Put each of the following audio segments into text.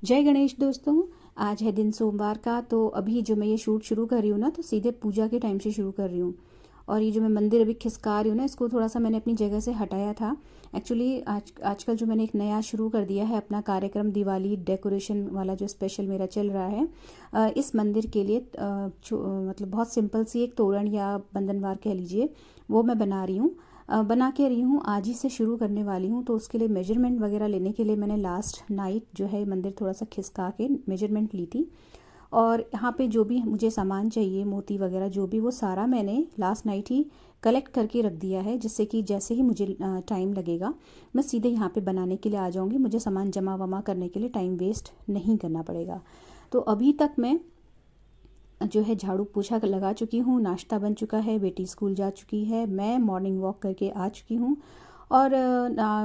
जय गणेश दोस्तों। आज है दिन सोमवार का। तो अभी जो मैं ये शूट शुरू कर रही हूँ ना, तो सीधे पूजा के टाइम से शुरू कर रही हूँ। और ये जो मैं मंदिर अभी खिसका रही हूँ ना, इसको थोड़ा सा मैंने अपनी जगह से हटाया था। एक्चुअली आजकल जो मैंने एक नया शुरू कर दिया है अपना कार्यक्रम, दिवाली डेकोरेशन वाला जो स्पेशल मेरा चल रहा है, इस मंदिर के लिए मतलब बहुत सिंपल सी एक तोरण या बंधनवार कह लीजिए, वो मैं बना रही हूँ। बना के रही हूँ, आज ही से शुरू करने वाली हूँ। तो उसके लिए मेजरमेंट वगैरह लेने के लिए मैंने लास्ट नाइट जो है मंदिर थोड़ा सा खिसका के मेजरमेंट ली थी। और यहाँ पे जो भी मुझे सामान चाहिए, मोती वगैरह जो भी, वो सारा मैंने लास्ट नाइट ही कलेक्ट करके रख दिया है, जिससे कि जैसे ही मुझे टाइम लगेगा मैं सीधे यहाँ पे बनाने के लिए आ जाऊँगी। मुझे सामान जमा वमा करने के लिए टाइम वेस्ट नहीं करना पड़ेगा। तो अभी तक मैं जो है झाड़ू पोछा लगा चुकी हूँ, नाश्ता बन चुका है, बेटी स्कूल जा चुकी है, मैं मॉर्निंग वॉक करके आ चुकी हूँ। और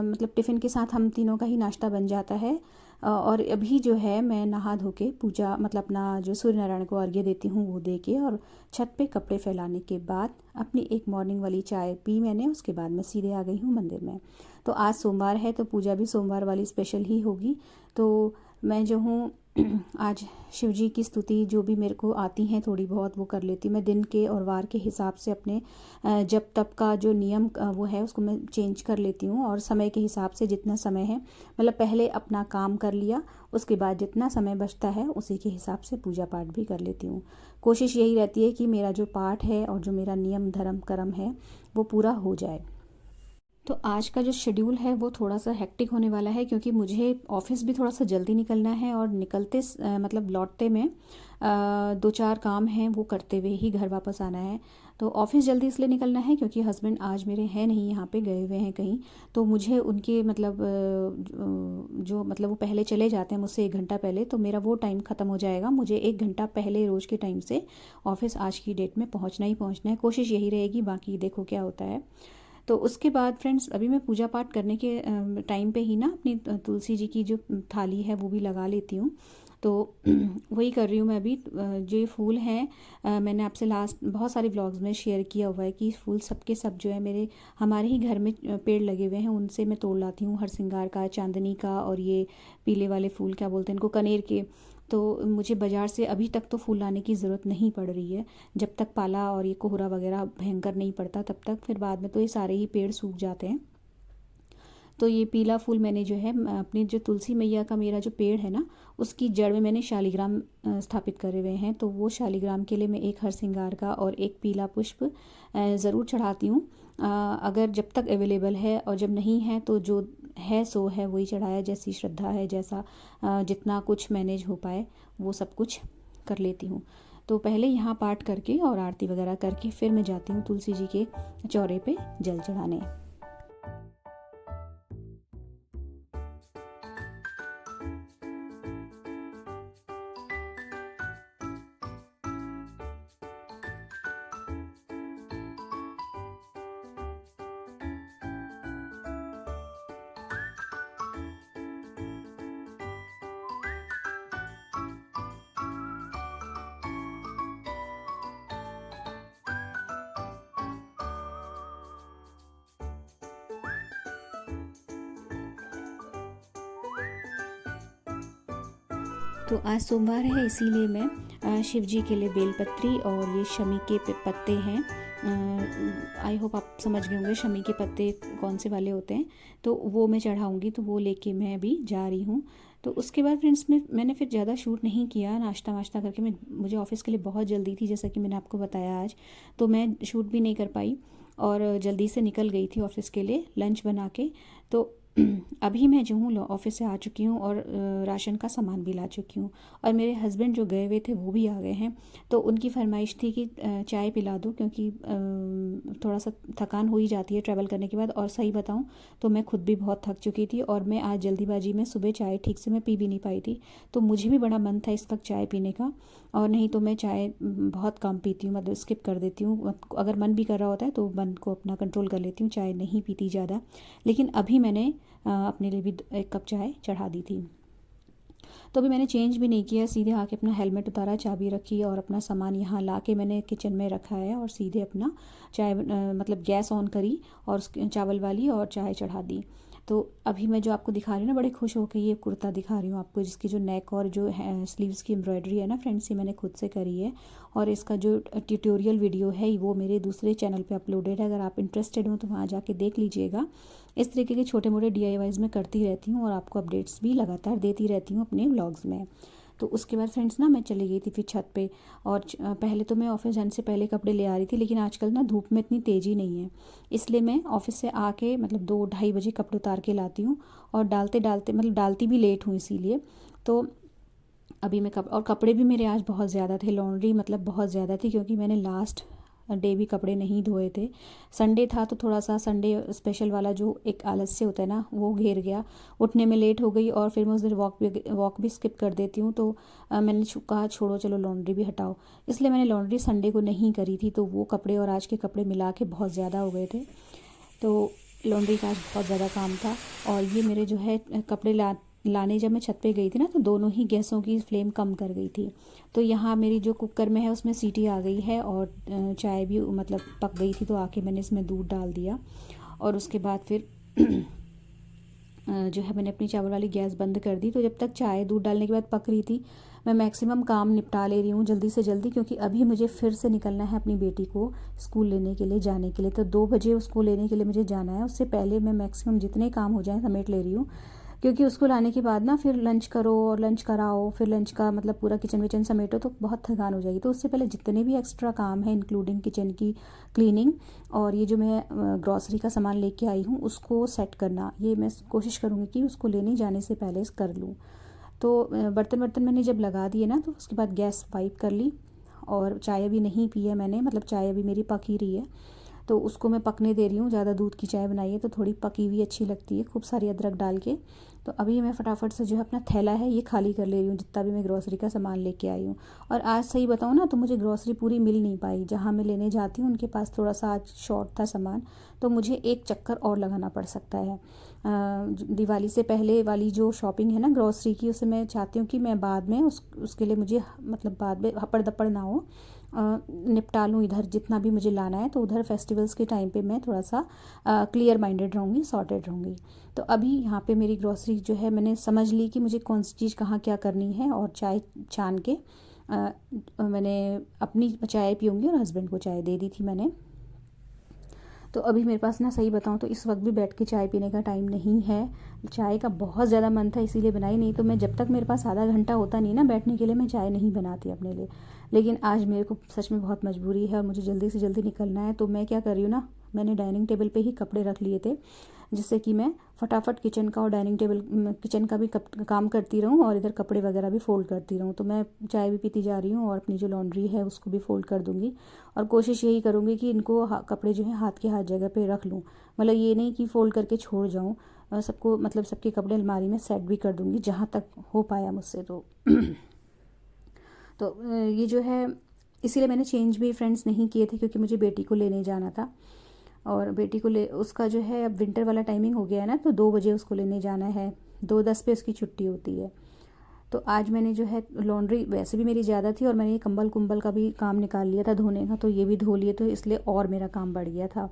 मतलब टिफ़िन के साथ हम तीनों का ही नाश्ता बन जाता है। और अभी जो है मैं नहा धो के पूजा, मतलब अपना जो सूर्य नारायण को अर्घ्य देती हूँ वो दे के, और छत पे कपड़े फैलाने के बाद अपनी एक मॉर्निंग वाली चाय पी मैंने। उसके बाद मैं सीधे आ गई हूँ मंदिर में। तो आज सोमवार है तो पूजा भी सोमवार वाली स्पेशल ही होगी। तो मैं जो हूँ आज शिव जी की स्तुति जो भी मेरे को आती हैं थोड़ी बहुत वो कर लेती हूँ। मैं दिन के और वार के हिसाब से अपने जप तप का जो नियम वो है उसको मैं चेंज कर लेती हूँ। और समय के हिसाब से जितना समय है, मतलब पहले अपना काम कर लिया, उसके बाद जितना समय बचता है उसी के हिसाब से पूजा पाठ भी कर लेती हूँ। कोशिश यही रहती है कि मेरा जो पाठ है और जो मेरा नियम धर्म कर्म है वो पूरा हो जाए। तो आज का जो शेड्यूल है वो थोड़ा सा हेक्टिक होने वाला है, क्योंकि मुझे ऑफिस भी थोड़ा सा जल्दी निकलना है, और निकलते मतलब लौटते में दो चार काम हैं वो करते हुए ही घर वापस आना है। तो ऑफिस जल्दी इसलिए निकलना है क्योंकि हस्बैंड आज मेरे हैं नहीं, यहाँ पे गए हुए हैं कहीं। तो मुझे उनके मतलब जो मतलब वो पहले चले जाते हैं मुझसे 1 घंटा पहले, तो मेरा वो टाइम ख़त्म हो जाएगा। मुझे 1 घंटा पहले रोज़ के टाइम से ऑफिस आज की डेट में पहुँचना ही पहुँचना है। कोशिश यही रहेगी, बाकी देखो क्या होता है। तो उसके बाद फ्रेंड्स, अभी मैं पूजा पाठ करने के टाइम पे ही ना अपनी तुलसी जी की जो थाली है वो भी लगा लेती हूँ। तो वही कर रही हूँ मैं अभी। जो ये फूल हैं, मैंने आपसे लास्ट बहुत सारे व्लॉग्स में शेयर किया हुआ है कि फूल सबके सब जो है मेरे हमारे ही घर में पेड़ लगे हुए हैं, उनसे मैं तोड़ लाती हूँ। हरसिंगार का, चांदनी का, और ये पीले वाले फूल क्या बोलते हैं इनको, कनेर के। तो मुझे बाज़ार से अभी तक तो फूल लाने की ज़रूरत नहीं पड़ रही है। जब तक पाला और ये कोहरा वगैरह भयंकर नहीं पड़ता तब तक, फिर बाद में तो ये सारे ही पेड़ सूख जाते हैं। तो ये पीला फूल मैंने जो है अपनी जो तुलसी मैया का मेरा जो पेड़ है ना, उसकी जड़ में मैंने शालिग्राम स्थापित करे हुए हैं। तो वो शालिग्राम के लिए मैं एक हरसिंगार का और एक पीला पुष्प ज़रूर चढ़ाती हूँ। अगर जब तक अवेलेबल है, और जब नहीं है तो जो है सो है वही चढ़ाया, जैसी श्रद्धा है, जैसा जितना कुछ मैनेज हो पाए वो सब कुछ कर लेती हूँ। तो पहले यहाँ पाठ करके और आरती वगैरह करके फिर मैं जाती हूँ तुलसी जी के चौरे पे जल चढ़ाने। तो आज सोमवार है, इसीलिए मैं शिव जी के लिए बेलपत्री और ये शमी के पत्ते हैं। आई होप आप समझ गए होंगे शमी के पत्ते कौन से वाले होते हैं। तो वो मैं चढ़ाऊँगी, तो वो लेके मैं अभी जा रही हूँ। तो उसके बाद फ्रेंड्स मैंने फिर ज़्यादा शूट नहीं किया। नाश्ता वाश्ता करके मुझे ऑफ़िस के लिए बहुत जल्दी थी, जैसा कि मैंने आपको बताया आज। तो मैं शूट भी नहीं कर पाई और जल्दी से निकल गई थी ऑफ़िस के लिए लंच बना के। तो अभी मैं जो हूँ ऑफ़िस से आ चुकी हूँ, और राशन का सामान भी ला चुकी हूँ। और मेरे हस्बैंड जो गए हुए थे वो भी आ गए हैं। तो उनकी फरमाइश थी कि चाय पिला दो, क्योंकि थोड़ा सा थकान हो ही जाती है ट्रैवल करने के बाद। और सही बताऊँ तो मैं खुद भी बहुत थक चुकी थी, और मैं आज जल्दीबाजी में सुबह चाय ठीक से मैं पी भी नहीं पाई थी। तो मुझे भी बड़ा मन था इस वक्त चाय पीने का। और नहीं तो मैं चाय बहुत कम पीती हूँ, मतलब स्किप कर देती हूँ। अगर मन भी कर रहा होता है तो मन को अपना कंट्रोल कर लेती हूँ, चाय नहीं पीती ज़्यादा। लेकिन अभी मैंने अपने लिए भी 1 कप चाय चढ़ा दी थी। तो अभी मैंने चेंज भी नहीं किया, सीधे आके अपना हेलमेट उतारा, चाबी रखी, और अपना सामान यहाँ ला के मैंने किचन में रखा है, और सीधे अपना चाय मतलब गैस ऑन करी और चावल वाली और चाय चढ़ा दी। तो अभी मैं जो आपको दिखा रही हूँ ना, बड़े खुश होकर ये कुर्ता दिखा रही हूँ आपको, जिसकी जो नेक और जो है स्लीव्स की एम्ब्रॉयडरी है ना फ्रेंड्स, ये मैंने खुद से करी है। और इसका जो ट्यूटोरियल वीडियो है वो मेरे दूसरे चैनल पे अपलोडेड है, अगर आप इंटरेस्टेड हो तो वहाँ जाके देख लीजिएगा। इस तरीके के छोटे मोटे DIYs मैं करती रहती हूँ और आपको अपडेट्स भी लगातार देती रहती हूँ अपने व्लॉग्स में। तो उसके बाद फ्रेंड्स ना मैं चली गई थी फिर छत पे, और पहले तो मैं ऑफिस जाने से पहले कपड़े ले आ रही थी, लेकिन आजकल ना धूप में इतनी तेज़ी नहीं है, इसलिए मैं ऑफिस से आके मतलब 2-2:30 बजे कपड़े उतार के लाती हूँ। और डालते डालते मतलब डालती भी लेट हूँ इसीलिए। तो अभी मैं और कपड़े भी मेरे आज बहुत ज़्यादा थे, लॉन्ड्री मतलब बहुत ज़्यादा थी, क्योंकि मैंने लास्ट डे भी कपड़े नहीं धोए थे। संडे था तो थोड़ा सा संडे स्पेशल वाला जो एक आलस्य होता है ना, वो घेर गया, उठने में लेट हो गई, और फिर मैं उस दिन वॉक भी स्किप कर देती हूँ। तो मैंने कहा छोड़ो चलो लॉन्ड्री भी हटाओ, इसलिए मैंने लॉन्ड्री संडे को नहीं करी थी। तो वो कपड़े और आज के कपड़े मिला के बहुत ज़्यादा हो गए थे, तो लॉन्ड्री का आज बहुत ज़्यादा काम था। और ये मेरे जो है कपड़े लाने जब मैं छत पे गई थी ना, तो दोनों ही गैसों की फ्लेम कम कर गई थी। तो यहाँ मेरी जो कुकर में है उसमें सीटी आ गई है, और चाय भी मतलब पक गई थी, तो आके मैंने इसमें दूध डाल दिया। और उसके बाद फिर जो है मैंने अपनी चावल वाली गैस बंद कर दी। तो जब तक चाय दूध डालने के बाद पक रही थी, मैं मैक्सिमम काम निपटा ले रही हूँ जल्दी से जल्दी, क्योंकि अभी मुझे फिर से निकलना है अपनी बेटी को स्कूल लेने के लिए जाने के लिए। तो 2 बजे उसको लेने के लिए मुझे जाना है, उससे पहले मैं मैक्सिमम जितने काम हो जाए समेट ले रही हूँ, क्योंकि उसको लाने के बाद ना फिर लंच करो और लंच कराओ, फिर लंच का मतलब पूरा किचन विचन समेटो, तो बहुत थकान हो जाएगी। तो उससे पहले जितने भी एक्स्ट्रा काम है इंक्लूडिंग किचन की क्लीनिंग, और ये जो मैं ग्रॉसरी का सामान लेके आई हूँ उसको सेट करना, ये मैं कोशिश करूँगी कि उसको लेने जाने से पहले कर लूँ। तो बर्तन मैंने जब लगा दिए ना, तो उसके बाद गैस वाइप कर ली। और चाय अभी नहीं पी है मैंने, मतलब चाय अभी मेरी पक ही रही है, तो उसको मैं पकने दे रही हूँ। ज़्यादा दूध की चाय बनाई है तो थोड़ी पकी हुई अच्छी लगती है, खूब सारी अदरक डाल के। तो अभी मैं फटाफट से जो है अपना थैला है ये खाली कर ले रही हूँ, जितना भी मैं ग्रॉसरी का सामान लेके आई हूँ। और आज सही बताऊँ ना, तो मुझे ग्रॉसरी पूरी मिल नहीं पाई, जहाँ मैं लेने जाती हूँ उनके पास थोड़ा सा आज शॉर्ट था सामान, तो मुझे एक चक्कर और लगाना पड़ सकता है। दिवाली से पहले वाली जो शॉपिंग है ना ग्रॉसरी की, उसे मैं चाहती हूँ कि मैं बाद में उसके लिए मुझे मतलब बाद में हपड़ दपड़ ना हो, निपटा लूँ इधर जितना भी मुझे लाना है, तो उधर फेस्टिवल्स के टाइम पे मैं थोड़ा सा क्लियर माइंडेड रहूँगी, सॉर्टेड रहूँगी। तो अभी यहाँ पे मेरी ग्रॉसरी जो है मैंने समझ ली कि मुझे कौन सी चीज़ कहाँ क्या करनी है, और चाय छान के मैंने अपनी चाय पीऊँगी और हस्बैंड को चाय दे दी थी मैंने। तो अभी मेरे पास ना सही बताऊँ तो इस वक्त भी बैठ के चाय पीने का टाइम नहीं है। चाय का बहुत ज़्यादा मन था इसीलिए बनाई, नहीं तो मैं जब तक मेरे पास आधा घंटा होता नहीं ना बैठने के लिए, मैं चाय नहीं बनाती अपने लिए। लेकिन आज मेरे को सच में बहुत मजबूरी है और मुझे जल्दी से जल्दी निकलना है। तो मैं क्या कर रही हूँ ना, मैंने डाइनिंग टेबल पे ही कपड़े रख लिए थे, जिससे कि मैं फटाफट किचन का और डाइनिंग टेबल किचन का भी काम करती रहूँ और इधर कपड़े वगैरह भी फ़ोल्ड करती रहूँ। तो मैं चाय भी पीती जा रही हूँ और अपनी जो लॉन्ड्री है उसको भी फ़ोल्ड कर दूँगी, और कोशिश यही करूँगी कि इनको कपड़े जो है हाथ के हाथ जगह पे रख लूँ, मतलब ये नहीं कि फ़ोल्ड करके छोड़ जाऊँ। सबको मतलब सबके कपड़े अलमारी में सेट भी कर दूँगी जहाँ तक हो पाया मुझसे। तो ये जो है इसीलिए मैंने चेंज भी फ्रेंड्स नहीं किए थे, क्योंकि मुझे बेटी को लेने जाना था, और बेटी को ले उसका जो है अब विंटर वाला टाइमिंग हो गया है ना, तो 2 बजे उसको लेने जाना है, 2:10 पे उसकी छुट्टी होती है। तो आज मैंने जो है लॉन्ड्री वैसे भी मेरी ज़्यादा थी, और मैंने ये कंबल कुंबल का भी काम निकाल लिया था धोने का, तो ये भी धो लिए, तो इसलिए और मेरा काम बढ़ गया था।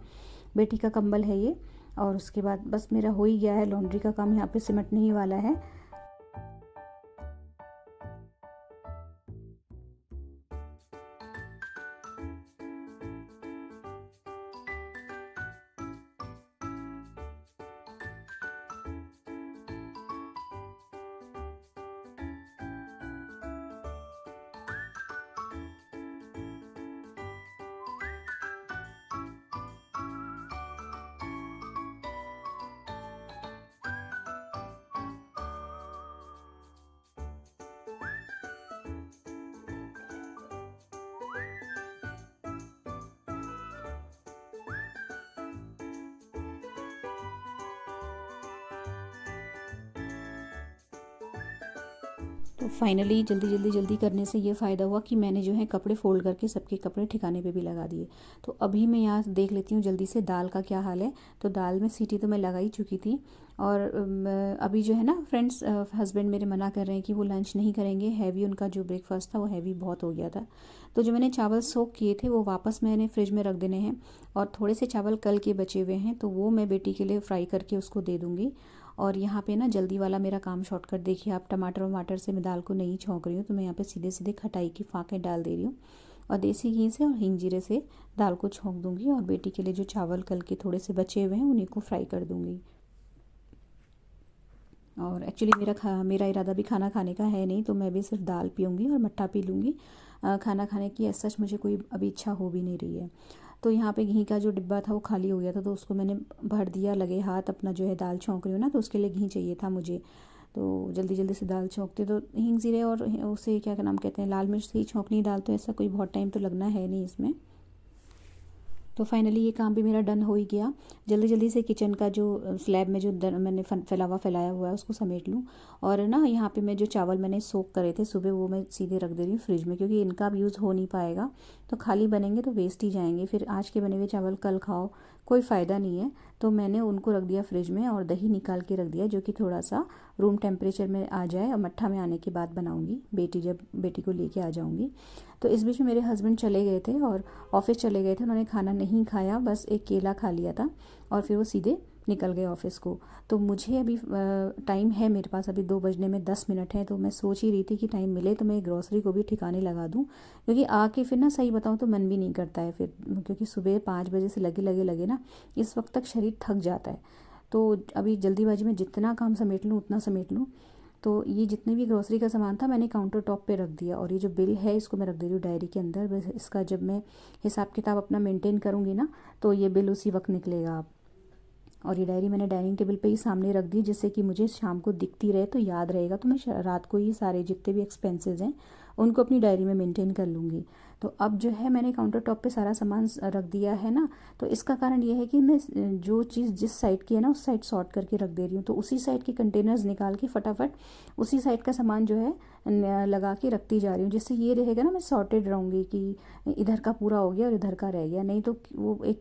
बेटी का कंबल है ये, और उसके बाद बस मेरा हो ही गया है लॉन्ड्री का काम, यहाँ पे सिमटने ही वाला है। तो फाइनली जल्दी करने से ये फ़ायदा हुआ कि मैंने जो है कपड़े फ़ोल्ड करके सबके कपड़े ठिकाने पे भी लगा दिए। तो अभी मैं यहाँ देख लेती हूँ जल्दी से दाल का क्या हाल है। तो दाल में सीटी तो मैं लगा ही चुकी थी और अभी जो है ना फ्रेंड्स, हस्बैंड मेरे मना कर रहे हैं कि वो लंच नहीं करेंगे, हैवी उनका जो ब्रेकफास्ट था वो हैवी बहुत हो गया था। तो जो मैंने चावल सोक किए थे वो वापस मैंने फ्रिज में रख देने हैं और थोड़े से चावल कल के बचे हुए हैं तो वो मैं बेटी के लिए फ्राई करके उसको दे दूँगी। और यहाँ पे ना जल्दी वाला मेरा काम शॉर्टकट देखिए आप, टमाटर वमाटर से मैं दाल को नहीं छौंक रही हूँ, तो मैं यहाँ पे सीधे सीधे खटाई की फाँके डाल दे रही हूँ और देसी घी से और हींग जीरे से दाल को छौंक दूँगी और बेटी के लिए जो चावल कल के थोड़े से बचे हुए हैं उन्हीं को फ्राई कर दूँगी। और एक्चुअली मेरा इरादा भी खाना खाने का है नहीं, तो मैं भी सिर्फ दाल पीऊँगी और मट्ठा पी लूँगी। खाना खाने की ऐसा सच मुझे कोई अभी इच्छा हो भी नहीं रही है। तो यहाँ पे घी का जो डिब्बा था वो खाली हो गया था, तो उसको मैंने भर दिया लगे हाथ, अपना जो है दाल छौंक रही हूँ ना, तो उसके लिए घी चाहिए था मुझे। तो जल्दी से दाल छौंकते तो हींग जीरे और उसे क्या नाम कहते हैं, लाल मिर्च से ही छौंकनी दाल, तो ऐसा कोई बहुत टाइम तो लगना है नहीं इसमें। तो फाइनली ये काम भी मेरा डन हो ही गया। जल्दी से किचन का जो स्लैब में जो मैंने फैलाया हुआ है उसको समेट लूँ। और ना यहाँ पे मैं जो चावल मैंने सोक करे थे सुबह वो मैं सीधे रख दे रही हूँ फ्रिज में, क्योंकि इनका अब यूज़ हो नहीं पाएगा, तो खाली बनेंगे तो वेस्ट ही जाएंगे, फिर आज के बने हुए चावल कल खाओ कोई फ़ायदा नहीं है। तो मैंने उनको रख दिया फ्रिज में और दही निकाल के रख दिया जो कि थोड़ा सा रूम टेम्परेचर में आ जाए, और मट्ठा में आने के बाद बनाऊँगी जब बेटी को लेके आ जाऊँगी। तो इस बीच में मेरे हस्बैंड चले गए थे और ऑफ़िस चले गए थे, उन्होंने खाना नहीं खाया, बस एक केला खा लिया था और फिर वो सीधे निकल गए ऑफ़िस को। तो मुझे अभी टाइम है मेरे पास, अभी 2 बजने में 10 मिनट है, तो मैं सोच ही रही थी कि टाइम मिले तो मैं ग्रॉसरी को भी ठिकाने लगा दूँ, क्योंकि आके फिर ना सही बताऊँ तो मन भी नहीं करता है फिर, क्योंकि सुबह 5 बजे से लगे ना इस वक्त तक शरीर थक जाता है। तो अभी जल्दीबाजी में जितना काम समेट लूँ उतना समेट लूँ। तो ये जितने भी ग्रोसरी का सामान था मैंने काउंटर टॉप पे रख दिया, और ये जो बिल है इसको मैं रख दे रही हूँ डायरी के अंदर। बस इसका जब मैं हिसाब किताब अपना मेंटेन करूँगी ना तो ये बिल उसी वक्त निकलेगा आप। और ये डायरी मैंने डाइनिंग टेबल पे ही सामने रख दी, जिससे कि मुझे शाम को दिखती रहे तो याद रहेगा, तो मैं रात को ये सारे जितने भी एक्सपेंसेस हैं उनको अपनी डायरी में मेंटेन कर लूँगी। तो अब जो है मैंने काउंटर टॉप पे सारा सामान रख दिया है ना, तो इसका कारण ये है कि मैं जो चीज़ जिस साइड की है ना उस साइड सॉर्ट करके रख दे रही हूँ, तो उसी साइड के कंटेनर्स निकाल के फटाफट उसी साइड का सामान जो है लगा के रखती जा रही हूँ, जिससे ये रहेगा ना मैं सॉर्टेड रहूँगी कि इधर का पूरा हो गया और इधर का रह गया, नहीं तो वो एक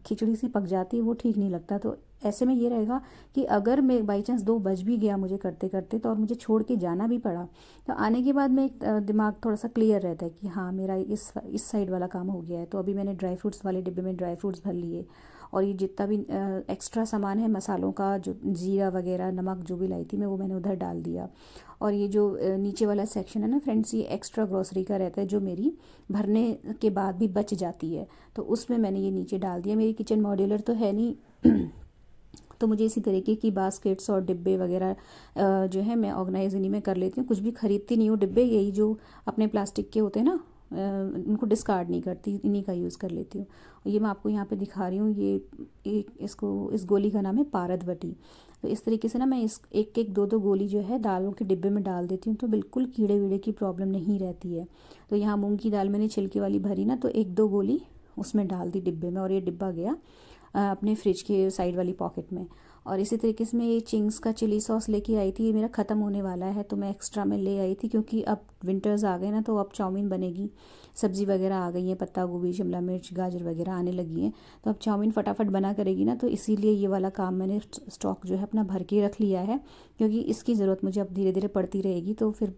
खिचड़ी सी पक जाती है, वो ठीक नहीं लगता। तो ऐसे में ये रहेगा कि अगर मैं बाई चांस 2 बज भी गया मुझे करते करते तो और मुझे छोड़ के जाना भी पड़ा, तो आने के बाद में एक दिमाग थोड़ा सा क्लियर रहता है कि हाँ मेरा इस साइड वाला काम हो गया है। तो अभी मैंने ड्राई फ्रूट्स वाले डिब्बे में ड्राई फ्रूट्स भर लिए, और ये जितना भी एक्स्ट्रा सामान है मसालों का, जो जीरा वगैरह नमक जो भी लाई थी मैं वो मैंने उधर डाल दिया। और ये जो नीचे वाला सेक्शन है ना फ्रेंड्स, ये एक्स्ट्रा ग्रोसरी का रहता है जो मेरी भरने के बाद भी बच जाती है, तो उसमें मैंने ये नीचे डाल दिया। मेरी किचन मॉड्यूलर तो है नहीं तो मुझे इसी तरीके की बास्केट्स और डिब्बे वगैरह जो है मैं ऑर्गेनाइज इन्हीं में कर लेती हूँ। कुछ भी खरीदती नहीं हूँ डिब्बे, यही जो अपने प्लास्टिक के होते हैं ना उनको डिस्कार्ड नहीं करती, इन्हीं का यूज़ कर लेती हूँ। और ये मैं आपको यहाँ पे दिखा रही हूँ, ये इस गोली का नाम है पारद बटी। तो इस तरीके से ना मैं इस एक दो गोली जो है दालों के डिब्बे में डाल देती हूँ, तो बिल्कुल कीड़े वीड़े की प्रॉब्लम नहीं रहती है। तो यहाँ मूंग की दाल मैंने छिलके वाली भरी ना, तो 1-2 गोली उसमें डाल दी डिब्बे में, और ये डिब्बा गया अपने फ्रिज के साइड वाली पॉकेट में। और इसी तरीके से मैं ये चिंग्स का चिली सॉस लेके आई थी, ये मेरा ख़त्म होने वाला है तो मैं एक्स्ट्रा में ले आई थी, क्योंकि अब विंटर्स आ गए ना, तो अब चाउमीन बनेगी, सब्ज़ी वगैरह आ गई है, पत्ता गोभी शिमला मिर्च गाजर वगैरह आने लगी हैं, तो अब चाउमीन फटाफट बना करेगी ना, तो इसीलिए ये वाला काम मैंने स्टॉक जो है अपना भर के रख लिया है, क्योंकि इसकी ज़रूरत मुझे अब धीरे धीरे पड़ती रहेगी। तो फिर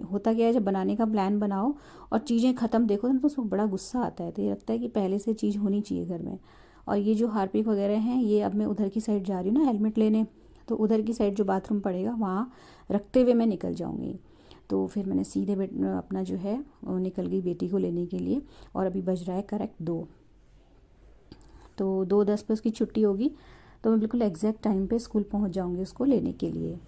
होता क्या है, जब बनाने का प्लान बनाओ और चीज़ें ख़त्म देखो ना तो उसको बड़ा गुस्सा आता है, तो ये लगता है कि पहले से चीज़ होनी चाहिए घर में। और ये जो हार्पिक वगैरह हैं ये अब मैं उधर की साइड जा रही हूँ ना हेलमेट लेने, तो उधर की साइड जो बाथरूम पड़ेगा वहाँ रखते हुए मैं निकल जाऊँगी। तो फिर मैंने सीधे अपना जो है निकल गई बेटी को लेने के लिए, और अभी बज रहा है करेक्ट 2, तो 2:10 पे उसकी छुट्टी होगी, तो मैं बिल्कुल एग्जैक्ट टाइम पे स्कूल पहुँच जाऊँगी उसको लेने के लिए।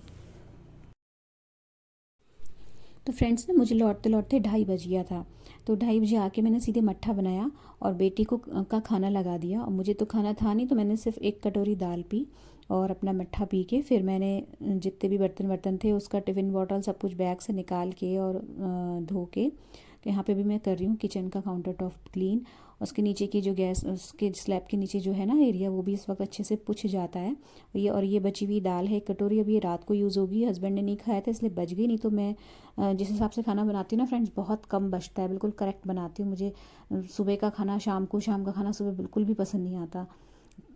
तो फ्रेंड्स ना मुझे लौटते लौटते 2:30 बज गया था, तो 2:30 बजे आके मैंने सीधे मट्ठा बनाया और बेटी को का खाना लगा दिया, और मुझे तो खाना था नहीं, तो मैंने सिर्फ 1 कटोरी दाल पी और अपना मट्ठा पी के फिर मैंने जितने भी बर्तन थे उसका टिफ़िन बॉटल सब कुछ बैग से निकाल के और धो के, तो यहाँ पे भी मैं कर रही हूँ किचन का काउंटर टॉप क्लीन। उसके नीचे की जो गैस, उसके स्लैब के नीचे जो है ना एरिया, वो भी इस वक्त अच्छे से पुछ जाता है। और ये बची हुई दाल है एक कटोरी, अभी ये रात को यूज़ होगी, हस्बैंड ने नहीं खाया था इसलिए बच गई। नहीं तो मैं जिस हिसाब से खाना बनाती हूँ ना फ्रेंड्स, बहुत कम बचता है, बिल्कुल करेक्ट बनाती हूँ। मुझे सुबह का खाना शाम को, शाम का खाना सुबह बिल्कुल भी पसंद नहीं आता।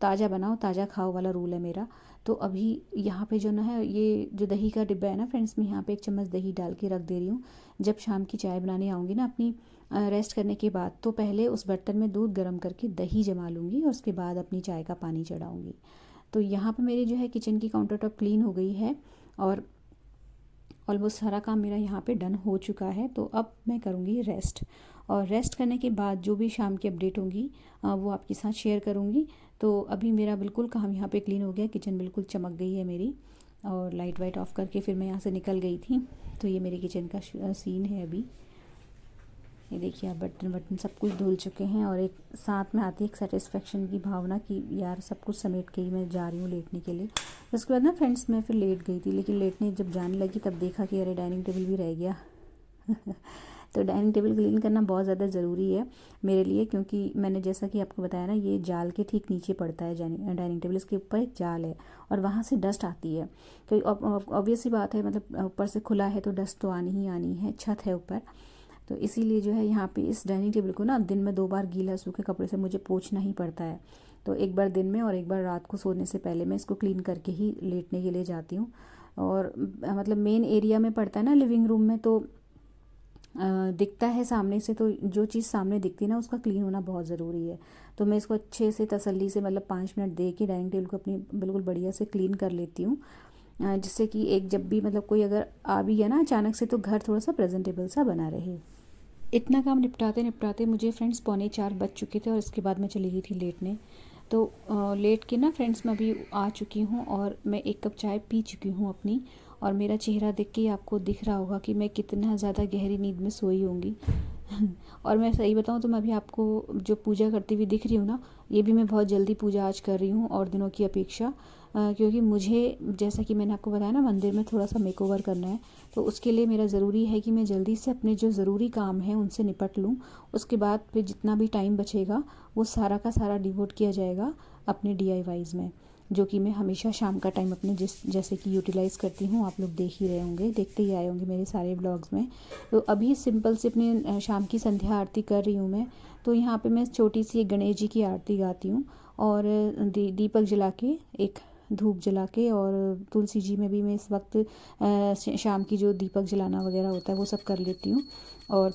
ताज़ा बनाओ ताज़ा खाओ वाला रूल है मेरा। तो अभी यहाँ पे जो ना है, ये जो दही का डिब्बा है ना फ्रेंड्स, मैं यहाँ पे 1 चम्मच दही डाल के रख दे रही हूँ। जब शाम की चाय बनाने आऊँगी ना अपनी रेस्ट करने के बाद, तो पहले उस बर्तन में दूध गर्म करके दही जमा लूँगी और उसके बाद अपनी चाय का पानी चढ़ाऊँगी। तो यहाँ पे मेरी जो है किचन की काउंटर टॉप क्लीन हो गई है और ऑलमोस्ट सारा काम मेरा यहाँ पे डन हो चुका है। तो अब मैं करूँगी रेस्ट, और रेस्ट करने के बाद जो भी शाम की अपडेट होंगी वो आपके साथ शेयर करूँगी। तो अभी मेरा बिल्कुल काम यहाँ पे क्लीन हो गया, किचन बिल्कुल चमक गई है मेरी, और लाइट वाइट ऑफ करके फिर मैं यहाँ से निकल गई थी। तो ये मेरे किचन का सीन है अभी। ये देखिए, आप बर्तन वर्तन सब कुछ धुल चुके हैं, और एक साथ में आती है एक सेटिस्फेक्शन की भावना कि यार सब कुछ समेट के ही मैं जा रही हूँ लेटने के लिए। उसके बाद ना फ्रेंड्स मैं फिर लेट गई थी, लेकिन लेटने जब जाने लगी तब देखा कि अरे डाइनिंग टेबल भी रह गया। तो डाइनिंग टेबल क्लीन करना बहुत ज़्यादा ज़रूरी है मेरे लिए, क्योंकि मैंने जैसा कि आपको बताया ना, ये जाल के ठीक नीचे पड़ता है डाइनिंग टेबल, इसके ऊपर एक जाल है और वहाँ से डस्ट आती है। तो ऑब्वियस सी बात है, मतलब ऊपर से खुला है तो डस्ट तो आनी ही आनी है, छत है ऊपर। तो इसीलिए जो है यहाँ पे इस डाइनिंग टेबल को ना दिन में 2 बार गीला सूखे कपड़े से मुझे पोंछना ही पड़ता है। तो एक बार दिन में और एक बार रात को सोने से पहले मैं इसको क्लीन करके ही लेटने के लिए जाती हूँ। और मतलब मेन एरिया में पड़ता है ना लिविंग रूम में, तो दिखता है सामने से, तो जो चीज़ सामने दिखती है ना उसका क्लीन होना बहुत ज़रूरी है। तो मैं इसको अच्छे से तसल्ली से मतलब 5 मिनट दे के डाइनिंग टेबल को अपनी बिल्कुल बढ़िया से क्लीन कर लेती हूँ, जिससे कि एक जब भी मतलब कोई अगर आ भी गया ना अचानक से, तो घर थोड़ा सा प्रेजेंटेबल सा बना रहे। इतना काम निपटाते निपटाते मुझे फ्रेंड्स 3:45 बज चुके थे, और इसके बाद मैं चली गई थी लेटने। तो लेट के ना फ्रेंड्स मैं अभी आ चुकी हूँ, और मैं 1 कप चाय पी चुकी हूँ अपनी, और मेरा चेहरा देख के आपको दिख रहा होगा कि मैं कितना ज़्यादा गहरी नींद में सोई होंगी। और मैं सही बताऊँ तो मैं अभी आपको जो पूजा करती हुई दिख रही हूँ ना, ये भी मैं बहुत जल्दी पूजा आज कर रही हूँ और दिनों की अपेक्षा, क्योंकि मुझे जैसा कि मैंने आपको बताया ना, मंदिर में थोड़ा सा मेकओवर करना है। तो उसके लिए मेरा ज़रूरी है कि मैं जल्दी से अपने जो ज़रूरी काम हैं उनसे निपट लूँ। उसके बाद फिर जितना भी टाइम बचेगा वो सारा का सारा डिवोट किया जाएगा अपने DIYs में, जो कि मैं हमेशा शाम का टाइम अपने जैसे कि यूटिलाइज़ करती हूँ। आप लोग देख ही रहे होंगे, देखते ही आए होंगे मेरे सारे व्लॉग्स में। तो अभी सिंपल से अपनी शाम की संध्या आरती कर रही हूँ मैं। तो यहाँ पे मैं छोटी सी एक गणेश जी की आरती गाती हूँ, और दीपक जला के, एक धूप जला के, और तुलसी जी में भी मैं इस वक्त शाम की जो दीपक जलाना वगैरह होता है वो सब कर लेती हूँ। और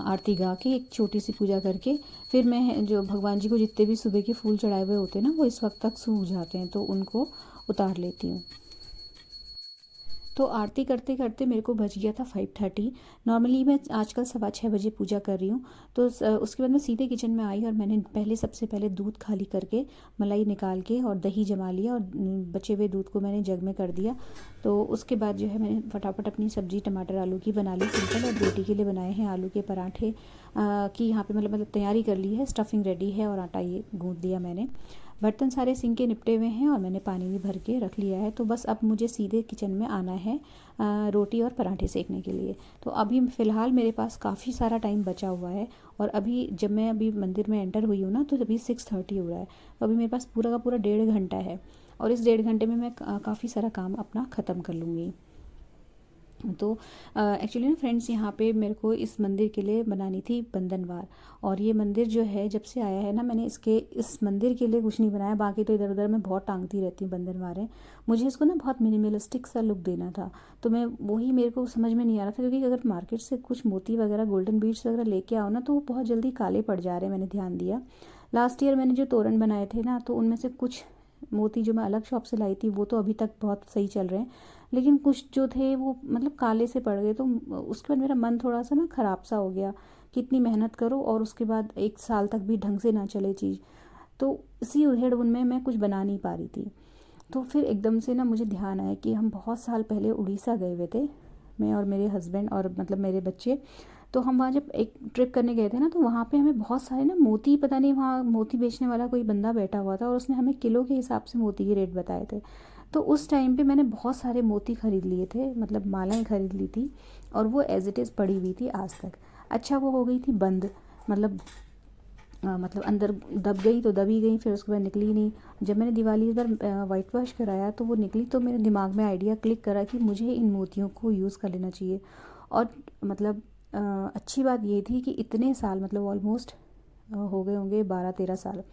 आरती गा के एक छोटी सी पूजा करके फिर मैं जो भगवान जी को जितने भी सुबह के फूल चढ़ाए हुए होते हैं ना, वो इस वक्त तक सूख जाते हैं, तो उनको उतार लेती हूँ। तो आरती करते करते मेरे को बज गया था 5:30। नॉर्मली मैं आजकल 6:15 बजे पूजा कर रही हूँ। तो उसके बाद मैं सीधे किचन में आई, और मैंने सबसे पहले दूध खाली करके, मलाई निकाल के और दही जमा लिया, और बचे हुए दूध को मैंने जग में कर दिया। तो उसके बाद जो है मैंने फटाफट अपनी सब्ज़ी टमाटर आलू की बना ली सिंपल, और बेटी के लिए बनाए हैं आलू के पराठे की यहाँ पे मतलब तैयारी कर ली है, स्टफिंग रेडी है, और आटा ये गूँथ दिया मैंने। बर्तन सारे सिंक के निपटे हुए हैं, और मैंने पानी भी भर के रख लिया है। तो बस अब मुझे सीधे किचन में आना है रोटी और पराठे सेकने के लिए। तो अभी फ़िलहाल मेरे पास काफ़ी सारा टाइम बचा हुआ है, और अभी जब मैं अभी मंदिर में एंटर हुई हूँ ना, तो अभी 6:30 हो रहा है। तो अभी मेरे पास पूरा का पूरा 1.5 घंटा है, और इस 1.5 घंटे में मैं काफ़ी सारा काम अपना ख़त्म कर लूँगी। तो एक्चुअली ना फ्रेंड्स, यहाँ पे मेरे को इस मंदिर के लिए बनानी थी बंधनवार, और ये मंदिर जो है जब से आया है ना, मैंने इस मंदिर के लिए कुछ नहीं बनाया। बाकी तो इधर उधर मैं बहुत टांगती रहती हूँ बंधनवारें। मुझे इसको ना बहुत मिनिमलिस्टिक सा लुक देना था, तो मैं वही, मेरे को समझ में नहीं आ रहा था, क्योंकि अगर मार्केट से कुछ मोती वगैरह गोल्डन बीड्स वगैरह लेके आओ ना, तो वो बहुत जल्दी काले पड़ जा रहे हैं। मैंने ध्यान दिया, लास्ट ईयर मैंने जो तोरण बनाए थे ना, तो उनमें से कुछ मोती जो मैं अलग शॉप से लाई थी वो तो अभी तक बहुत सही चल रहे हैं, लेकिन कुछ जो थे वो मतलब काले से पड़ गए। तो उसके बाद मेरा मन थोड़ा सा ना ख़राब सा हो गया कि इतनी मेहनत करो और उसके बाद 1 साल तक भी ढंग से ना चले चीज़। तो इसी उधेड़-बुन में मैं कुछ बना नहीं पा रही थी। तो फिर एकदम से ना मुझे ध्यान आया कि हम बहुत साल पहले उड़ीसा गए हुए थे, मैं और मेरे हस्बैंड और मतलब मेरे बच्चे। तो हम वहाँ जब एक ट्रिप करने गए थे ना, तो वहाँ पे हमें बहुत सारे ना मोती, पता नहीं वहाँ मोती बेचने वाला कोई बंदा बैठा हुआ था, और उसने हमें किलो के हिसाब से मोती के रेट बताए थे। तो उस टाइम पे मैंने बहुत सारे मोती ख़रीद लिए थे, मतलब मालाएं ख़रीद ली थी, और वो एज़ इट इज़ पड़ी हुई थी आज तक। अच्छा, वो हो गई थी बंद, मतलब मतलब अंदर दब गई तो दब ही गई, फिर उसके बाद निकली नहीं। जब मैंने दिवाली इस बार वाइट वॉश कराया तो वो निकली, तो मेरे दिमाग में आइडिया क्लिक करा कि मुझे इन मोतियों को यूज़ कर लेना चाहिए। और मतलब अच्छी बात ये थी कि इतने साल, मतलब ऑलमोस्ट हो गए होंगे 12-13 साल,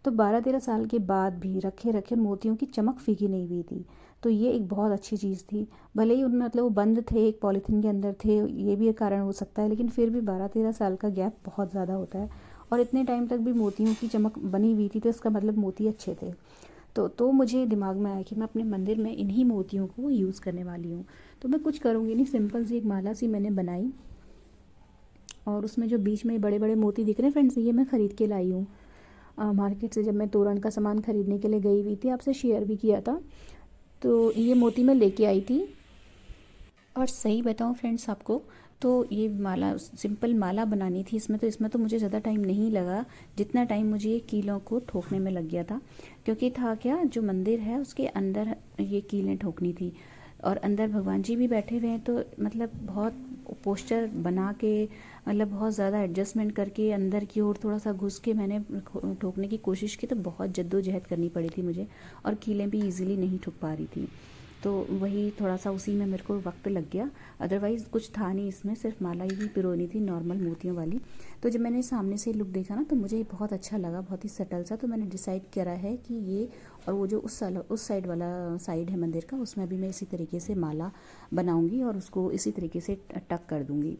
तो 12-13 साल के बाद भी रखे रखे मोतियों की चमक फीकी नहीं हुई थी। तो ये एक बहुत अच्छी चीज़ थी। भले ही उनमें मतलब वो बंद थे, एक पॉलीथीन के अंदर थे, ये भी एक कारण हो सकता है, लेकिन फिर भी 12-13 साल का गैप बहुत ज़्यादा होता है। और इतने टाइम तक भी मोतियों की चमक बनी हुई थी, तो इसका मतलब मोती अच्छे थे। तो मुझे दिमाग में आया कि मैं अपने मंदिर में इन्हीं मोतियों को यूज़ करने वाली हूँ। तो मैं कुछ करूँगी नहीं, सिंपल सी एक माला सी मैंने बनाई, और उसमें जो बीच में बड़े बड़े मोती दिख रहे हैं फ्रेंड्स, ये मैं ख़रीद के लाई हूँ मार्केट से। जब मैं तोरण का सामान ख़रीदने के लिए गई हुई थी, आपसे शेयर भी किया था, तो ये मोती मैं लेके आई थी। और सही बताऊँ फ्रेंड्स आपको, तो ये माला सिंपल माला बनानी थी इसमें तो मुझे ज़्यादा टाइम नहीं लगा, जितना टाइम मुझे ये कीलों को ठोकने में लग गया था। क्योंकि था क्या, जो मंदिर है उसके अंदर ये कीलें ठोकनी थी, और अंदर भगवान जी भी बैठे हुए हैं, तो मतलब बहुत पोस्चर बना के, मतलब बहुत ज़्यादा एडजस्टमेंट करके अंदर की ओर थोड़ा सा घुस के मैंने ठोकने की कोशिश की, तो बहुत जद्दोजहद करनी पड़ी थी मुझे, और कीलें भी ईज़िली नहीं ठुक पा रही थी। तो वही थोड़ा सा उसी में मेरे को वक्त लग गया, अदरवाइज़ कुछ था नहीं इसमें, सिर्फ माला ही पिरोनी थी नॉर्मल मोतियों वाली। तो जब मैंने सामने से लुक देखा ना, तो मुझे ये बहुत अच्छा लगा, बहुत ही सटल सा। तो मैंने डिसाइड करा है कि ये, और वो जो उस साइड वाला साइड है मंदिर का, उसमें भी मैं इसी तरीके से माला बनाऊंगी और उसको इसी तरीके से टक कर दूंगी।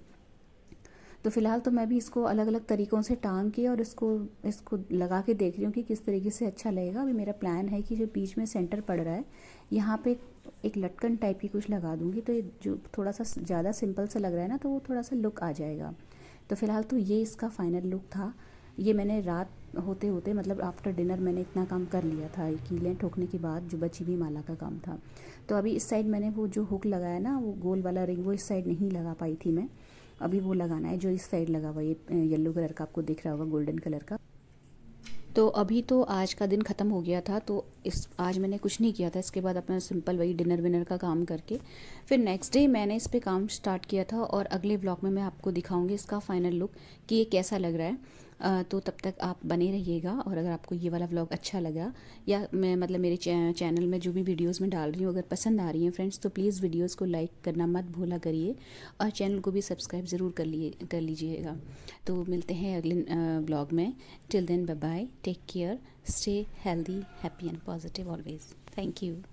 तो फ़िलहाल तो मैं भी इसको अलग अलग तरीक़ों से टांग के और इसको इसको लगा के देख रही हूँ कि किस तरीके से अच्छा लगेगा। अभी मेरा प्लान है कि जो बीच में सेंटर पड़ रहा है, यहाँ पे एक लटकन टाइप की कुछ लगा दूँगी, तो ये जो थोड़ा सा ज़्यादा सिंपल सा लग रहा है ना, तो वो थोड़ा सा लुक आ जाएगा। तो फ़िलहाल तो ये इसका फ़ाइनल लुक था। ये मैंने रात होते होते, मतलब आफ्टर डिनर मैंने इतना काम कर लिया था, कीलें ठोकने के बाद जो बची हुई माला का काम था। तो अभी इस साइड मैंने वो जो हुक लगाया ना, वो गोल वाला रिंग, वो इस साइड नहीं लगा पाई थी मैं, अभी वो लगाना है जो इस साइड लगा हुआ, ये येलो कलर का आपको दिख रहा होगा, गोल्डन कलर का। तो अभी तो आज का दिन ख़त्म हो गया था, तो आज मैंने कुछ नहीं किया था। इसके बाद अपना सिंपल वही डिनर विनर का काम करके फिर नेक्स्ट डे मैंने इस पे काम स्टार्ट किया था, और अगले व्लॉग में मैं आपको दिखाऊंगी इसका फाइनल लुक कि ये कैसा लग रहा है। तो तब तक आप बने रहिएगा, और अगर आपको ये वाला व्लॉग अच्छा लगा, या मैं मतलब मेरे चैनल में जो भी वीडियोस मैं डाल रही हूँ अगर पसंद आ रही हैं फ्रेंड्स, तो प्लीज़ वीडियोस को लाइक करना मत भूला करिए, और चैनल को भी सब्सक्राइब ज़रूर कर लीजिएगा। तो मिलते हैं अगले व्लॉग में। Till then, bye bye, take care, stay healthy, happy and positive always. Thank you.